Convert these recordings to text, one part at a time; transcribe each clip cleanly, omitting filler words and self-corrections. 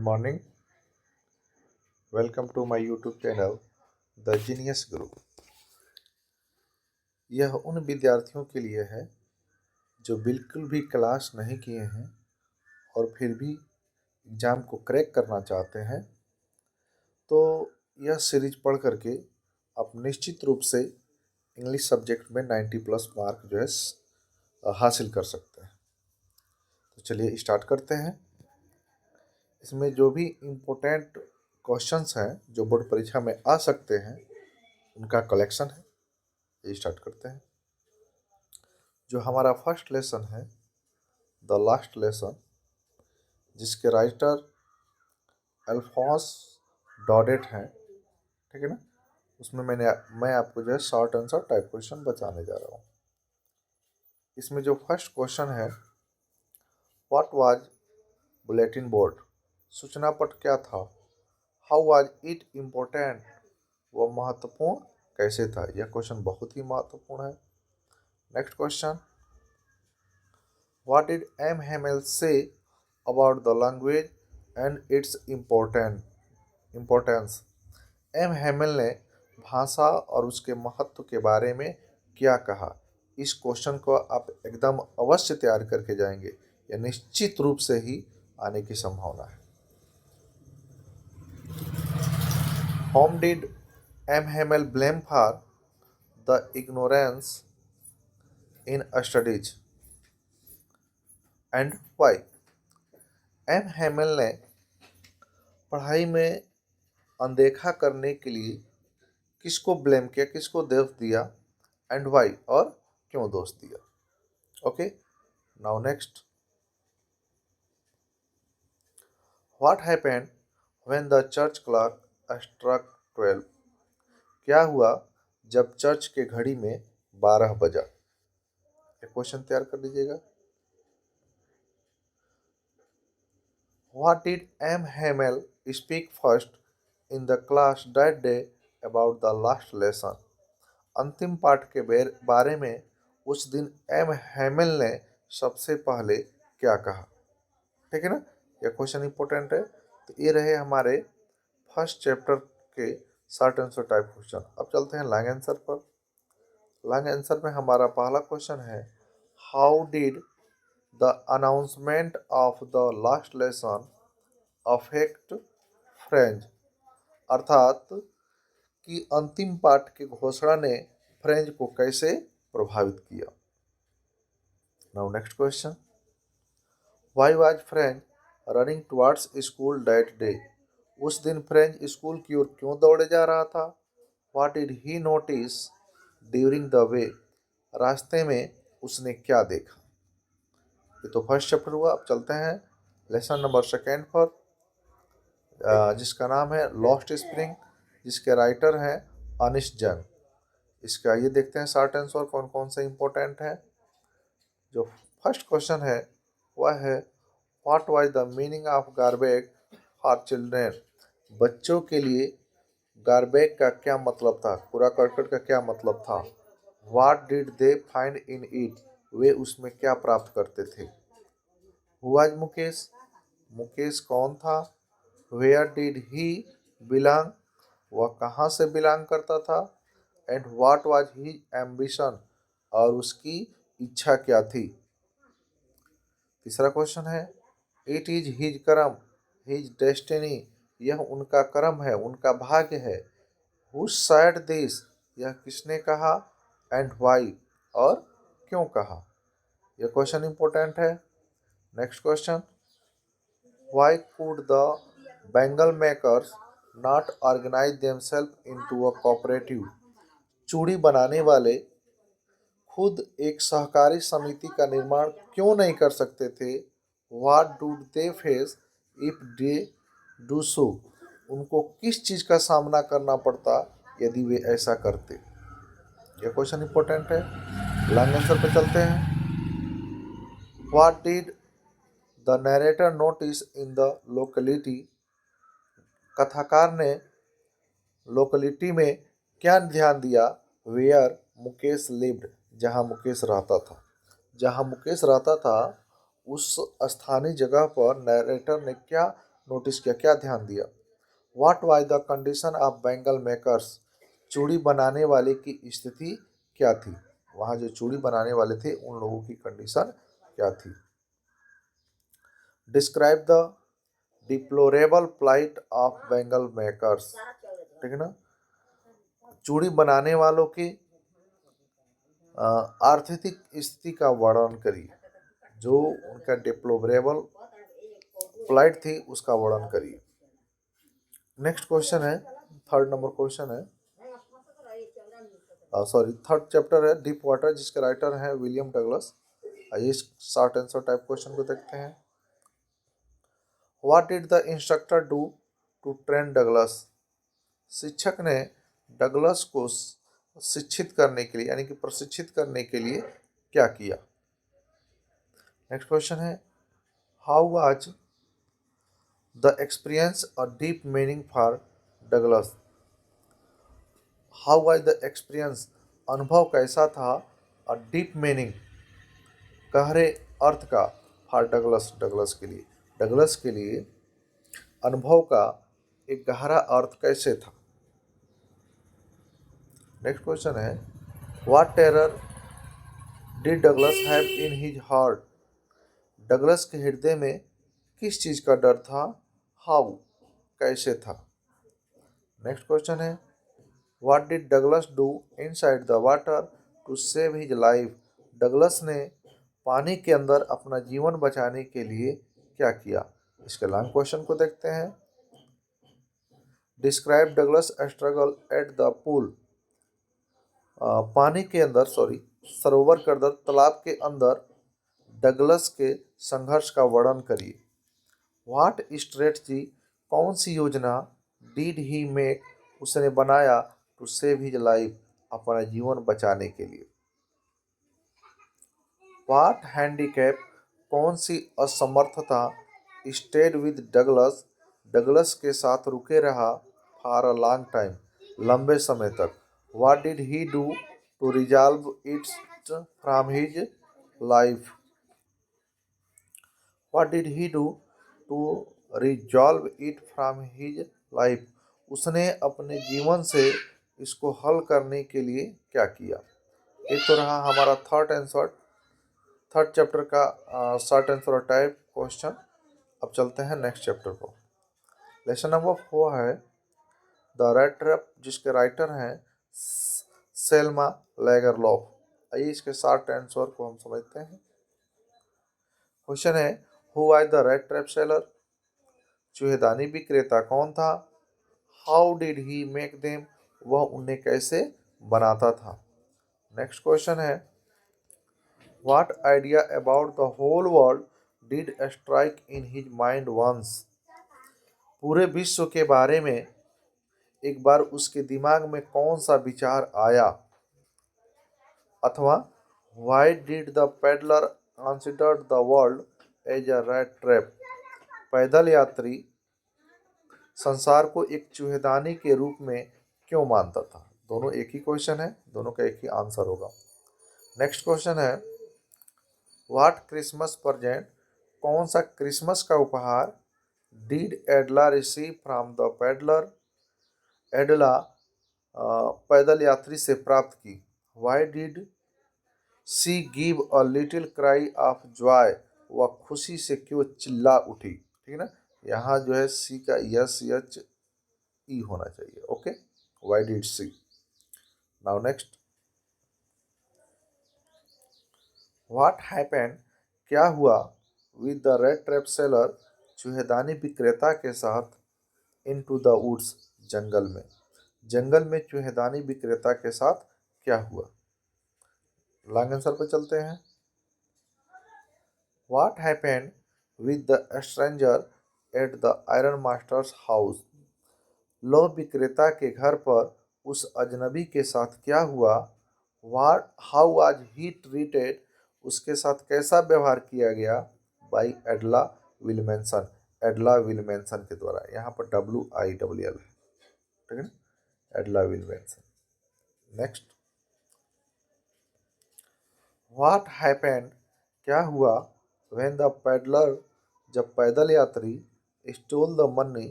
Good morning. Welcome to my YouTube channel, The Genius Group. यह उन विद्यार्थियों के लिए है जो बिल्कुल भी क्लास नहीं किए हैं और फिर भी एग्ज़ाम को क्रैक करना चाहते हैं। तो यह सीरीज पढ़ करके आप निश्चित रूप से इंग्लिश सब्जेक्ट में 90 प्लस मार्क जो है हासिल कर सकते हैं। तो चलिए स्टार्ट करते हैं। इसमें जो भी इम्पोर्टेंट क्वेश्चंस हैं जो बोर्ड परीक्षा में आ सकते हैं उनका कलेक्शन है। ये स्टार्ट करते हैं। जो हमारा फर्स्ट लेसन है द लास्ट लेसन, जिसके राइटर अल्फोंस डॉडेट हैं, ठीक है ना। उसमें मैं आपको जो है शॉर्ट आंसर टाइप क्वेश्चन बताने जा रहा हूँ। इसमें जो फर्स्ट क्वेश्चन है, व्हाट वाज बुलेटिन बोर्ड, सूचना पट क्या था। हाउ वाज इट इम्पोर्टेंट, वह महत्वपूर्ण कैसे था। यह क्वेश्चन बहुत ही महत्वपूर्ण है। Next question, what did M Hamel say about the language and its importance. M Hamel ने भाषा और उसके महत्व के बारे में क्या कहा। इस क्वेश्चन को आप एकदम अवश्य तैयार करके जाएंगे, यह निश्चित रूप से ही आने की संभावना है। Whom did M Hamel blame for the ignorance in studies and why. M Hamel ने पढ़ाई में अनदेखा करने के लिए किसको ब्लेम किया, किसको दोष दिया, एंड वाई, और क्यों दोष दिया। Okay, now next, what happened when the church clock struck 12। क्या हुआ जब चर्च के घड़ी में 12 बजा। एक क्वेश्चन तैयार कर लीजिएगा। What did M Hamel speak first in the class that day about the last lesson. अंतिम पाठ के बारे में उस दिन एम हेमेल ने सबसे पहले क्या कहा। ठीक है ना, यह क्वेश्चन इंपॉर्टेंट है। तो ये रहे हमारे फर्स्ट चैप्टर के शॉर्ट आंसर टाइप क्वेश्चन। अब चलते हैं लॉन्ग आंसर पर। लॉन्ग आंसर में हमारा पहला क्वेश्चन है, how did the announcement of the last lesson affect French. अर्थात कि अंतिम पाठ की घोषणा ने फ्रेंच को कैसे प्रभावित किया। Now next question, why was French running towards school that day. उस दिन फ्रेंच स्कूल की ओर क्यों दौड़े जा रहा था। What did he notice during the way. रास्ते में उसने क्या देखा। ये तो फर्स्ट चैप्टर हुआ। अब चलते हैं लेसन नंबर सेकेंड पर, जिसका नाम है लॉस्ट स्प्रिंग, जिसके राइटर हैं अनिश जंग। इसका ये देखते हैं शॉर्ट आंसर कौन कौन से इंपॉर्टेंट है। जो फर्स्ट क्वेश्चन है वह है, what was the meaning of garbage for children. बच्चों के लिए गार्बेज का क्या मतलब था, कूड़ा करकट का क्या मतलब था। What did they find in it, वे उसमें क्या प्राप्त करते थे। हु वाज मुकेश, मुकेश कौन था। वेयर डिड ही बिलोंग, वह कहाँ से बिलोंग करता था। And what was he ambition, और उसकी इच्छा क्या थी। तीसरा क्वेश्चन है, इट इज हिज कर्म हिज डेस्टिनी, यह उनका कर्म है, उनका भाग्य है। हु सेड दिस, यह किसने कहा। एंड व्हाई, और क्यों कहा। यह क्वेश्चन इंपॉर्टेंट है। Next question, why could the bangle makers not organise themselves into a cooperative. चूड़ी बनाने वाले खुद एक सहकारी समिति का निर्माण क्यों नहीं कर सकते थे। What do they face if they do so, उनको किस चीज़ का सामना करना पड़ता यदि वे ऐसा करते। यह क्वेश्चन इंपॉर्टेंट है। लॉन्ग आंसर पे चलते हैं। What did the narrator notice in the locality, कथाकार ने लोकेलिटी में क्या ध्यान दिया। वेयर मुकेश लिव्ड, जहाँ मुकेश रहता था। जहाँ मुकेश रहता था उस स्थानीय जगह पर नरेटर ने क्या नोटिस किया, क्या ध्यान दिया? What was the condition of bangle makers? चूड़ी बनाने वाले की स्थिति क्या थी? वहां जो चूड़ी बनाने वाले थे उन लोगों की कंडीशन क्या थी? Describe the deplorable plight of bangle makers. ठीक है ना? चूड़ी बनाने वालों की आर्थिक स्थिति का वर्णन करिए। जो उनका डिप्लोरेबल प्लाइट थी उसका वर्णन करिए। नेक्स्ट क्वेश्चन है, थर्ड नंबर क्वेश्चन है, सॉरी थर्ड चैप्टर है डीप वाटर, जिसके राइटर हैं विलियम डगलस। आइए शॉर्ट आंसर टाइप क्वेश्चन को देखते हैं। What did the instructor do to train Douglas? शिक्षक ने डगलस को शिक्षित करने के लिए यानी कि प्रशिक्षित करने के लिए क्या किया? नेक्स्ट क्वेश्चन है, how was the experience a deep meaning for Douglas? How was the experience, अनुभव कैसा था, अ डीप मीनिंग, गहरे अर्थ का, फॉर डगलस, डगलस के लिए, डगलस के लिए अनुभव का एक गहरा अर्थ कैसे था? नेक्स्ट क्वेश्चन है, what terror did Douglas have in his heart? Douglas के हृदय में किस चीज का डर था? हाउ, कैसे था? नेक्स्ट क्वेश्चन है, what did Douglas do inside the water to save his life? Douglas ने पानी के अंदर अपना जीवन बचाने के लिए क्या किया? इसके लॉन्ग क्वेश्चन को देखते हैं। Describe Douglas struggle at the pool. पानी के अंदर, सॉरी सरोवर के अंदर, तालाब के अंदर डगलस के संघर्ष का वर्णन करिए। व्हाट स्ट्रेटजी, कौन सी योजना, डिड ही मेक, उसने बनाया, टू सेव हिज लाइफ, अपना जीवन बचाने के लिए। व्हाट हैंडीकैप, कौन सी असमर्थता, स्टेड विद डगलस, डगलस के साथ रुके रहा, फॉर अ लॉन्ग टाइम, लंबे समय तक। What did he do to resolve its from his life? What did he do to resolve it from his life, उसने अपने जीवन से इसको हल करने के लिए क्या किया? एक तो रहा हमारा थर्ड आंसर, थर्ड चैप्टर का शॉर्ट आंसर टाइप क्वेश्चन। अब चलते हैं नेक्स्ट चैप्टर को। लेसन नंबर 4 है द रेड ट्रैप, जिसके राइटर हैं सेल्मा लेगरलॉफ। आइए इसके शॉर्ट आंसर को हम समझते हैं। क्वेश्चन है, who was the red trap seller? चूहेदानी विक्रेता कौन था? How did he make them, वह उन्हें कैसे बनाता था? नेक्स्ट क्वेश्चन है, what idea about the whole world did strike in his mind once? पूरे विश्व के बारे में एक बार उसके दिमाग में कौन सा विचार आया? अथवा why did the peddler consider the world as a rat trap? पैदल यात्री संसार को एक चूहेदानी के रूप में क्यों मानता था? दोनों एक ही क्वेश्चन है, दोनों का एक ही आंसर होगा। नेक्स्ट क्वेश्चन है, व्हाट क्रिसमस प्रेजेंट, कौन सा क्रिसमस का उपहार, did Edla receive from the peddler, Edla पैदल यात्री से प्राप्त की? Why did she give a little cry of joy, वह खुशी से क्यों चिल्ला उठी? ठीक है ना? यहाँ जो है सी का यस एच ई होना चाहिए। Okay, why did see. Now next, what happened, क्या हुआ, with the red trap seller, चूहेदानी विक्रेता के साथ, इनटू द वुड्स, जंगल में, जंगल में चूहेदानी विक्रेता के साथ क्या हुआ? लॉन्ग आंसर पे चलते हैं। What happened with the stranger at the iron masters house, लौह विक्रेता के घर पर उस अजनबी के साथ क्या हुआ? What, how was he treated, उसके साथ कैसा व्यवहार किया गया? बाई एडला विलमेंसन, एडला विलमेंसन के द्वारा। यहाँ पर WILL है, ठीक है ना? एडला विलमेंसन। नेक्स्ट, व्हाट हैपेंड, क्या हुआ, व्हेन द पैडलर, जब पैदल यात्री, स्टोल द मनी,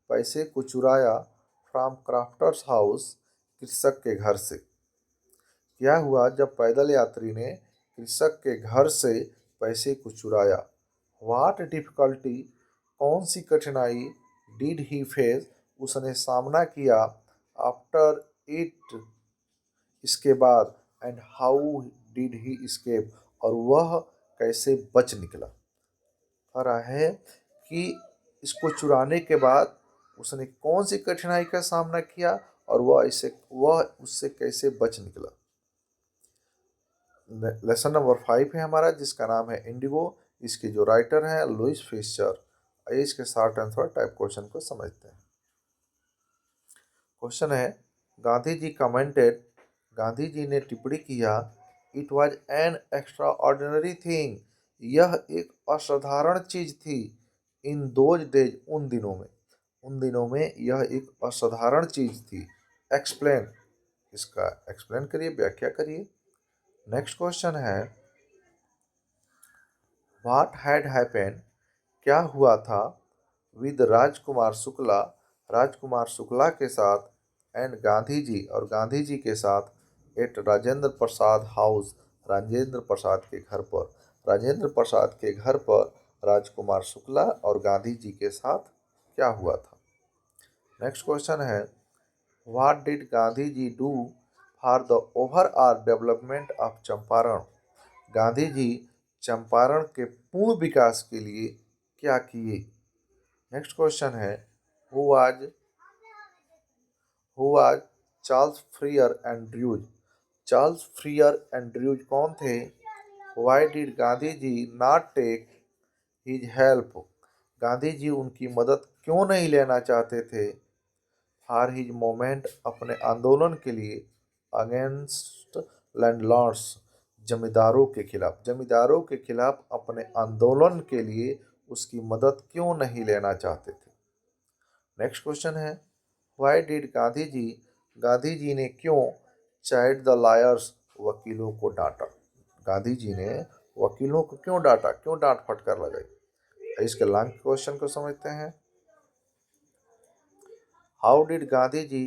पैसे को चुराया, फ्रॉम क्राफ्टर्स हाउस, कृषक के घर से। क्या हुआ जब पैदल यात्री ने कृषक के घर से पैसे को चुराया? व्हाट डिफिकल्टी, कौन सी कठिनाई, डिड ही फेस, उसने सामना किया, आफ्टर इट, इसके बाद, and how did he escape, और वह कैसे बच निकला। कह रहा है कि इसको चुराने के बाद उसने कौन सी कठिनाई का सामना किया और वह उससे कैसे बच निकला। लेसन नंबर 5 है हमारा, जिसका नाम है इंडिगो। इसके जो राइटर हैं लुइस फिशर। आइए इसके शॉर्ट आंसर टाइप क्वेश्चन को समझते हैं। क्वेश्चन है, गांधी जी कमेंटेड, गांधी जी ने टिप्पणी किया, it was an extra ordinary thing, यह एक असाधारण चीज थी, इन दोज डेज, उन दिनों में यह एक असाधारण चीज थी। एक्सप्लेन, इसका एक्सप्लेन करिए, व्याख्या करिए। नेक्स्ट क्वेश्चन है, व्हाट हैड हैपेंड, क्या हुआ था, विद राजकुमार शुक्ला, राजकुमार शुक्ला के साथ, एंड गांधी जी, और गांधी जी के साथ, एट राजेंद्र प्रसाद हाउस, राजेंद्र प्रसाद के घर पर। राजेंद्र प्रसाद के घर पर राजकुमार शुक्ला और गांधी जी के साथ क्या हुआ था। नेक्स्ट क्वेश्चन है, what did Gandhi ji do for the overall development of Champaran, Gandhi ji Champaran के पूर्ण विकास के लिए क्या किए। नेक्स्ट क्वेश्चन है, who was Charles Freer Andrews, Charles Freer Andrews कौन थे। Why did Gandhi ji not take his help, Gandhi ji उनकी मदद क्यों नहीं लेना चाहते थे। फॉर हिज मोमेंट, अपने आंदोलन के लिए, अगेंस्ट लैंडलॉर्ड्स, जमींदारों के खिलाफ अपने आंदोलन के लिए उसकी मदद क्यों नहीं लेना चाहते थे। नेक्स्ट क्वेश्चन है, व्हाई डिड गांधी जी ने क्यों चाइड द लायर्स, वकीलों को डांटा, गांधी जी ने वकीलों को क्यों डांटा, क्यों डांट फटकार लगाई। इसके लॉन्ग क्वेश्चन को समझते हैं। How did Gandhi ji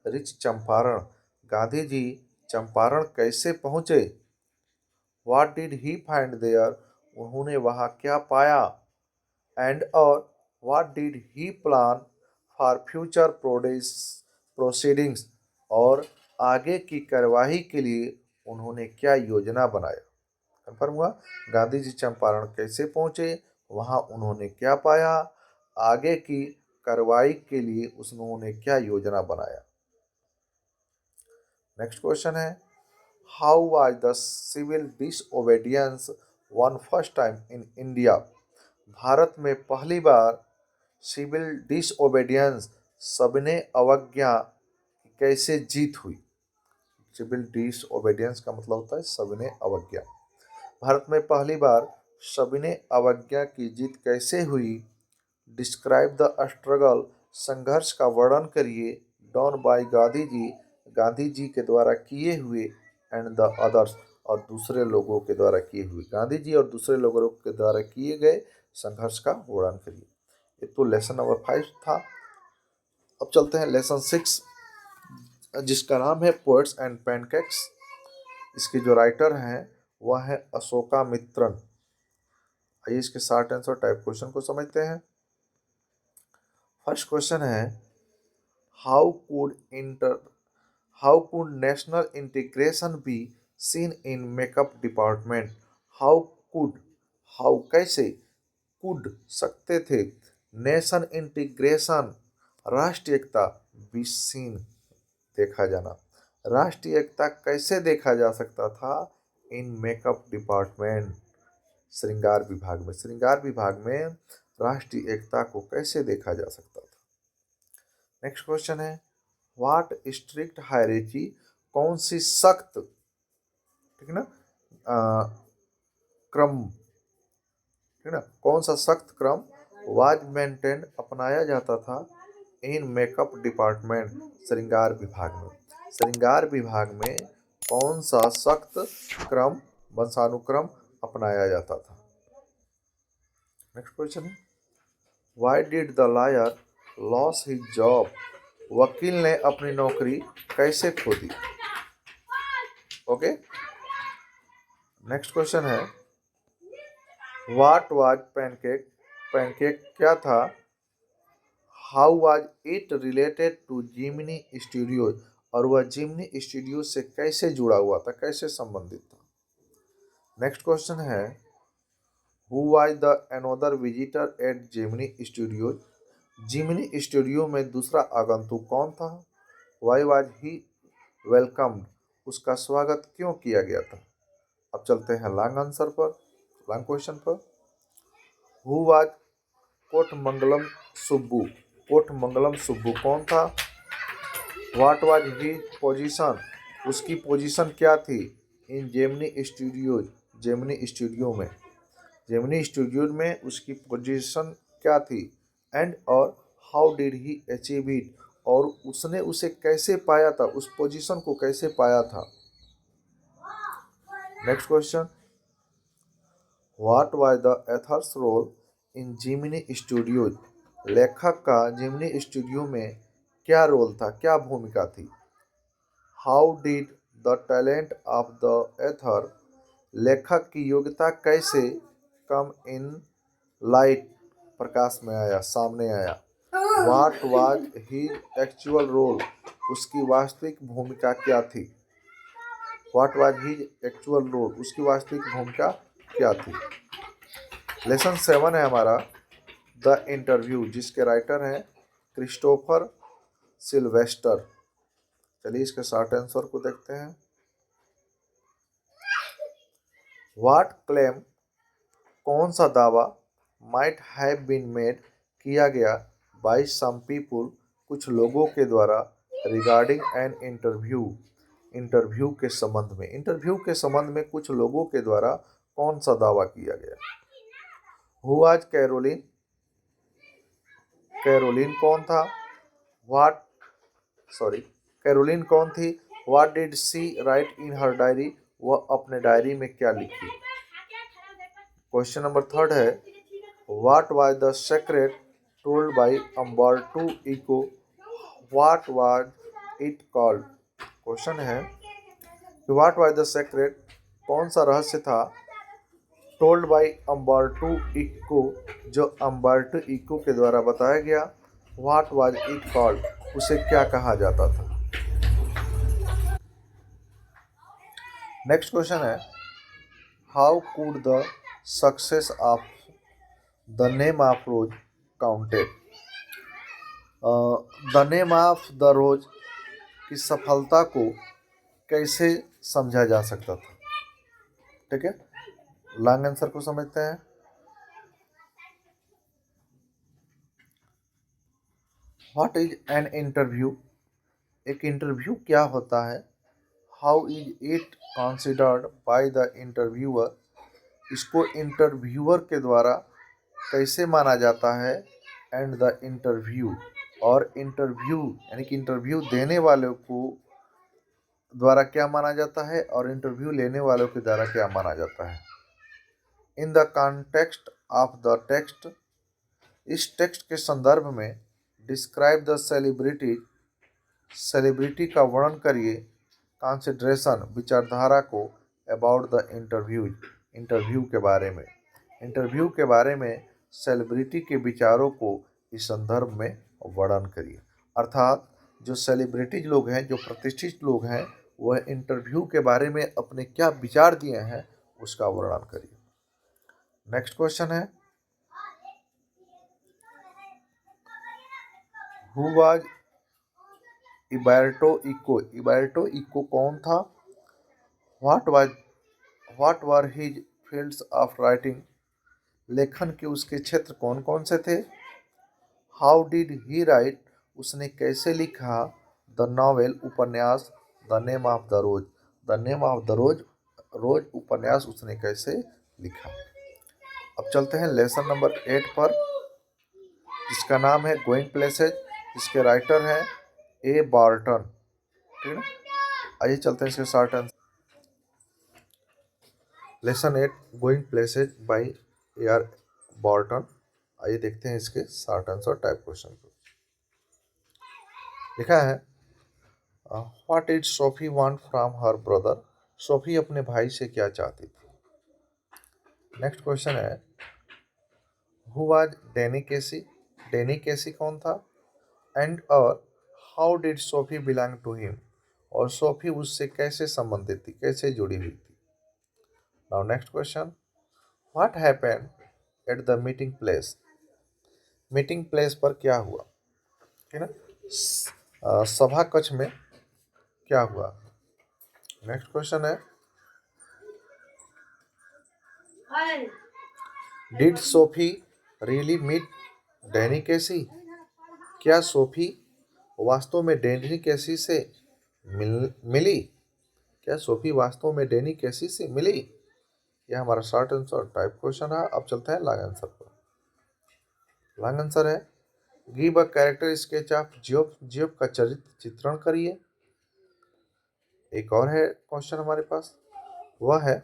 reach Champaran, Gandhi ji Champaran कैसे पहुंचे। What did he find there, उन्होंने वहां क्या पाया। एंड और what did he plan for future proceedings, और आगे की कार्यवाही के लिए उन्होंने क्या योजना बनाया। कंफर्म हुआ, गांधी जी चंपारण कैसे पहुंचे, वहां उन्होंने क्या पाया, आगे की कार्रवाई के लिए उन्होंने क्या योजना बनाया। नेक्स्ट क्वेश्चन है, how was the civil disobedience won first time in India, Bharat में पहली बार सिविल डिसओबीडियंस, सबने अवज्ञा, कैसे जीत हुई। सिविल डिसओबीडियंस का मतलब होता है सबने अवज्ञा। भारत में पहली बार सबने अवज्ञा की जीत कैसे हुई। डिस्क्राइब द स्ट्रगल, संघर्ष का वर्णन करिए, डॉन बाय गांधी जी के द्वारा किए हुए, एंड द अदर्स, और दूसरे लोगों के द्वारा किए हुए, गांधी जी और दूसरे लोगों के द्वारा किए गए संघर्ष का वर्णन करिए। ये तो लेसन नंबर 5 था। अब चलते हैं लेसन 6, जिसका नाम है पोएट्स एंड पैनकेक्स। इसके जो राइटर हैं वह है अशोका मित्रन। आइए इसके शॉर्ट आंसर टाइप क्वेश्चन को समझते हैं। फर्स्ट क्वेश्चन है, how could inter how could national integration be seen in makeup department. How could, how कैसे, कुड सकते थे, नेशन इंटीग्रेशन राष्ट्रीय एकता, बी सीन देखा जाना, राष्ट्रीय एकता कैसे देखा जा सकता था, इन मेकअप डिपार्टमेंट, श्रृंगार विभाग में, श्रृंगार विभाग में राष्ट्रीय एकता को कैसे देखा जा सकता था। नेक्स्ट क्वेश्चन है, व्हाट स्ट्रिक्ट हायरार्की, कौन सी सख्त, ठीक है ना, क्रम, ठीक है ना, कौन सा सख्त क्रम वाज मेंटेन, अपनाया जाता था, इन मेकअप डिपार्टमेंट, श्रृंगार विभाग में, श्रृंगार विभाग में कौन सा सख्त क्रम, वंशानुक्रम अपनाया जाता था। नेक्स्ट क्वेश्चन है, why did the lawyer lose his job? वकील ने अपनी नौकरी कैसे खो दी? ओके, नेक्स्ट क्वेश्चन है व्हाट वाज पैनकेक? पैनकेक क्या था? How was it related to Gemini Studios? और वह जिमनी स्टूडियो से कैसे जुड़ा हुआ था, कैसे संबंधित था? नेक्स्ट क्वेश्चन है who was the another visitor at Gemini studios? Gemini studio में दूसरा आगंतुक कौन था? Why was he welcomed? उसका स्वागत क्यों किया गया था? अब चलते हैं लॉन्ग आंसर पर, लॉन्ग क्वेश्चन पर। Who was Kothamangalam Subbu? कोटमंगलम सुब्बू कौन था? What was his position? उसकी पोजीशन क्या थी? In Gemini studios? Gemini studio में, जेमिनी स्टूडियो में उसकी पोजीशन क्या थी? एंड और how did he achieve it? और उसने उसे कैसे पाया था, उस पोजीशन को कैसे पाया था? Next question what was the author's role in Gemini studios? लेखक का जिमनी स्टूडियो में क्या रोल था, क्या भूमिका थी? How did the talent of the author? लेखक की योग्यता कैसे कम इन लाइट? प्रकाश में आया, सामने आया। What was his actual role? उसकी वास्तविक भूमिका क्या थी? What was his actual role? उसकी वास्तविक भूमिका क्या थी? लेसन 7 है हमारा द इंटरव्यू, जिसके राइटर हैं क्रिस्टोफर सिल्वेस्टर। चलिए इसके शॉर्ट आंसर को देखते हैं। What claim? कौन सा दावा? Might have been made? किया गया। By some people? कुछ लोगों के द्वारा। Regarding an interview? इंटरव्यू के संबंध में, इंटरव्यू के संबंध में कुछ लोगों के द्वारा कौन सा दावा किया गया? Who was Caroline? कैरोलिन कौन था? व्हाट कैरोलिन कौन थी? What did she write in her diary? वह अपने डायरी में क्या लिखी? क्वेश्चन नंबर 3 है what was the secret told by Umberto Eco? What was it called? Question है व्हाट वाज द सेक्रेट, कौन सा रहस्य था? टोल्ड बाय अम्बर्टो इको, जो अम्बर्टो इको के द्वारा बताया गया। व्हाट वाज इट कॉल्ड, उसे क्या कहा जाता था? नेक्स्ट क्वेश्चन है how could the success of the name of rose counted? The name of the rose की सफलता को कैसे समझा जा सकता था? ठीक है, लॉन्ग आंसर को समझते हैं। What is an interview? एक इंटरव्यू क्या होता है? How is it considered by the interviewer? इसको इंटरव्यूअर के द्वारा कैसे माना जाता है? एंड द इंटरव्यू, और इंटरव्यू यानी कि इंटरव्यू देने वालों को द्वारा क्या माना जाता है और इंटरव्यू लेने वालों के द्वारा क्या माना जाता है? In the context of the text, इस टेक्स्ट के संदर्भ में डिस्क्राइब द सेलिब्रिटी, सेलिब्रिटी का वर्णन करिए। कंसिडरेशन, विचारधारा को। अबाउट द इंटरव्यू, इंटरव्यू के बारे में, इंटरव्यू के बारे में सेलिब्रिटी के विचारों को इस संदर्भ में वर्णन करिए। अर्थात जो सेलिब्रिटी लोग हैं, जो प्रतिष्ठित लोग हैं, वह इंटरव्यू के बारे में अपने क्या विचार दिए हैं उसका वर्णन करिए। नेक्स्ट क्वेश्चन है who was Umberto Eco? Umberto Eco कौन था? What was what were his fields of writing? लेखन के उसके क्षेत्र कौन कौन से थे? How did he write? उसने कैसे लिखा? द नॉवेल, उपन्यास। The name of the rose, the name of the rose, rose उपन्यास उसने कैसे लिखा? अब चलते हैं लेसन नंबर 8 पर, जिसका नाम है गोइंग प्लेसेज, जिसके राइटर हैं ए बार्टन। ठीक है, आइए चलते हैं इसके short answer. Lesson 8 going places by A R Barton. आइए देखते हैं इसके शॉर्ट आंसर टाइप क्वेश्चन को। लिखा है what did Sophie want from her brother. Sophie अपने भाई से क्या चाहती थी। नेक्स्ट क्वेश्चन है who was Danny Casey. Danny Casey कौन था। एंड और how did Sophie belong to him. और सोफी उससे कैसे संबंधित थी, कैसे जुड़ी हुई थी। Now next question what happened at the meeting place. Meeting place पर क्या हुआ, है ना, सभा कक्ष में क्या हुआ। नेक्स्ट क्वेश्चन है did Sophie really meet Danny Casey. क्या सोफी वास्तव में डैनी केसी से मिली। क्या सोफी वास्तव में डैनी केसी से मिली। यह हमारा शॉर्ट आंसर टाइप क्वेश्चन है। अब चलते हैं लॉन्ग आंसर पर। लॉन्ग आंसर है give a character sketch of Geoff. Geoff का चरित्र चित्रण करिए। एक और है क्वेश्चन हमारे पास, वह है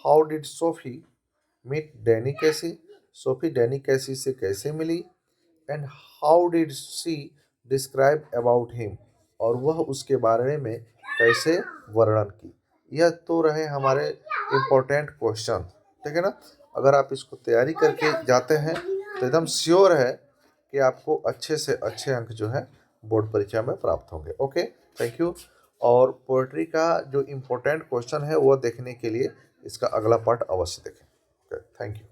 how did Sophie meet Danny Casey. Sophie Danny Casey से कैसे मिली। And how did she describe about him. और वह उसके बारे में कैसे वर्णन की। यह तो रहे हमारे इम्पोर्टेंट क्वेश्चन, ठीक है ना। अगर आप इसको तैयारी करके जाते हैं तो एकदम श्योर है कि आपको अच्छे से अच्छे अंक जो है बोर्ड परीक्षा में प्राप्त होंगे। Okay, thank you. और पोएट्री का जो इम्पोर्टेंट क्वेश्चन है वो देखने के लिए इसका अगला पार्ट अवश्य देखें। Okay, thank you.